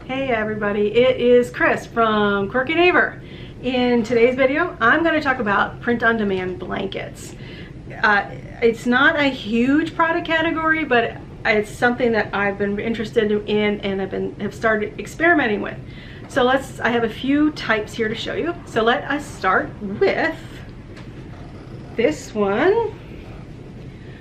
Hey everybody, it is Chris from Quirky Neighbor. In today's video, I'm going to talk about print-on-demand blankets. It's not a huge product category, but it's something that I've been interested in and have started experimenting with. So I have a few types here to show you. So let us start with this one,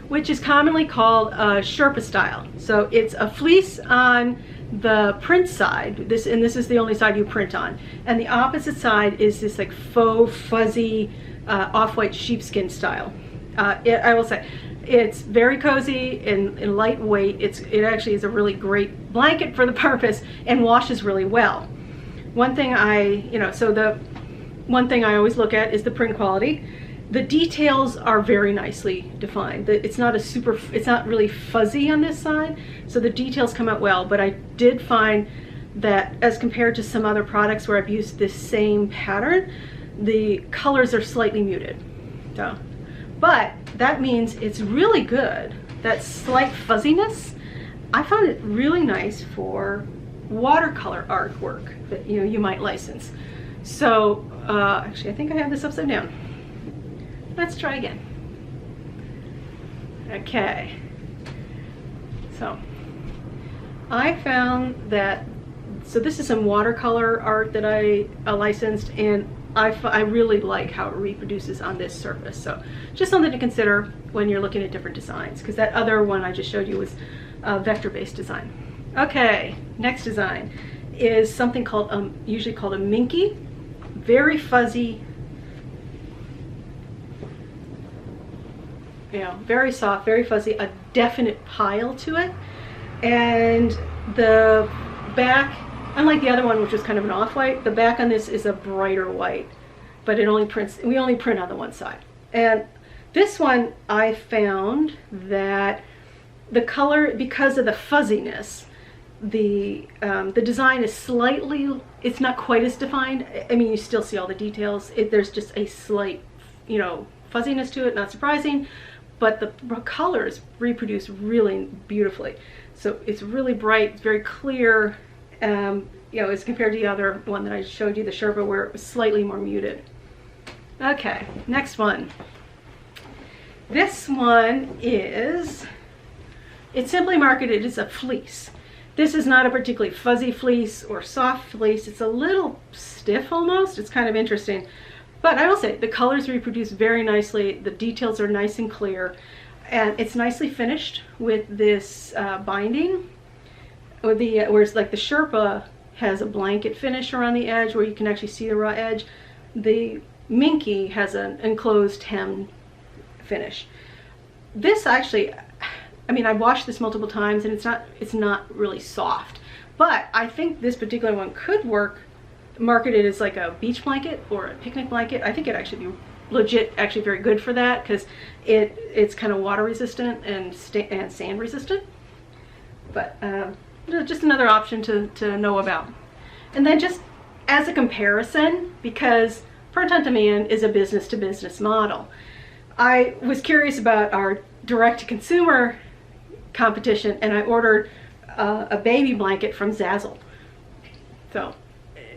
which is commonly called a Sherpa style. So it's a fleece on the print side, this is the only side you print on, and the opposite side is this like faux fuzzy off-white sheepskin style. I will say it's very cozy and lightweight. It actually is a really great blanket for the purpose and washes really well. One thing the one thing I always look at is the print quality. The details are very nicely defined. It's not really fuzzy on this side, so the details come out well, but I did find that as compared to some other products where I've used this same pattern, the colors are slightly muted. So, but that means it's really good. That slight fuzziness, I found it really nice for watercolor artwork that you might license. So actually I think I have this upside down. Let's try again. Okay, so I found that, so this is some watercolor art that I licensed, and I really like how it reproduces on this surface. So just something to consider when you're looking at different designs, because that other one I just showed you was a vector-based design. Okay, next design is something called, usually called a Minky. Very fuzzy, very soft, very fuzzy, a definite pile to it. And the back, unlike the other one which was kind of an off-white, the back on this is a brighter white, but we only print on the one side. And this one, I found that the color, because of the fuzziness, the design is slightly, it's not quite as defined. I mean, you still see all the details. There's just a slight, fuzziness to it, not surprising. But the colors reproduce really beautifully. So it's really bright, it's very clear, as compared to the other one that I showed you, the Sherpa, where it was slightly more muted. Okay, next one. This one it's simply marketed as a fleece. This is not a particularly fuzzy fleece or soft fleece. It's a little stiff almost. It's kind of interesting. But I will say the colors reproduce very nicely. The details are nice and clear, and it's nicely finished with this binding. Whereas like the Sherpa has a blanket finish around the edge where you can actually see the raw edge. The Minky has an enclosed hem finish. This actually, I mean, I've washed this multiple times and it's not really soft, but I think this particular one could work marketed as like a beach blanket or a picnic blanket. I think it'd actually be legit, actually very good for that, because it's kind of water resistant and sand resistant. But just another option to know about. And then just as a comparison, because print on demand is a business to business model, I was curious about our direct to consumer competition, and I ordered a baby blanket from Zazzle. So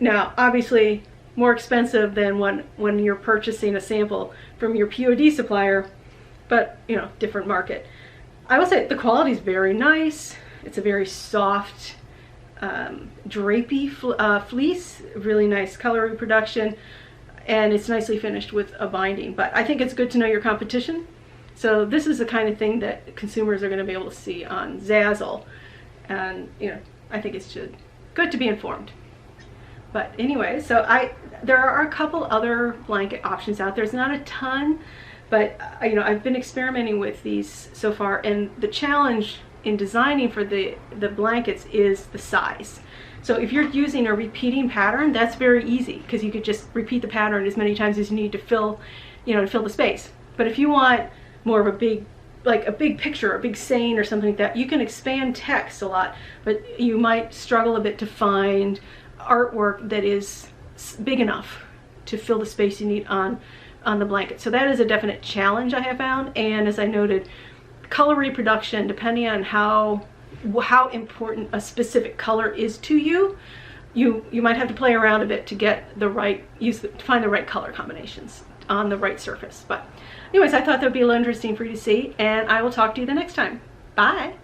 now, obviously, more expensive than when you're purchasing a sample from your POD supplier, but different market. I will say the quality is very nice. It's a very soft, drapey fleece, really nice color reproduction, and it's nicely finished with a binding. But I think it's good to know your competition. So this is the kind of thing that consumers are going to be able to see on Zazzle, and I think it's good to be informed. But anyway, so there are a couple other blanket options out there. It's not a ton, but I've been experimenting with these so far, and the challenge in designing for the blankets is the size. So if you're using a repeating pattern, that's very easy, because you could just repeat the pattern as many times as you need to fill the space. But if you want more of a big picture, a big saying or something like that, you can expand text a lot, but you might struggle a bit to find artwork that is big enough to fill the space you need on the blanket. So that is a definite challenge I have found. And as I noted, color reproduction, depending on how how important a specific color is to you, you might have to play around a bit to get the right, to find the right color combinations on the right surface. But anyways, I thought that would be a little interesting for you to see, and I will talk to you the next time. Bye.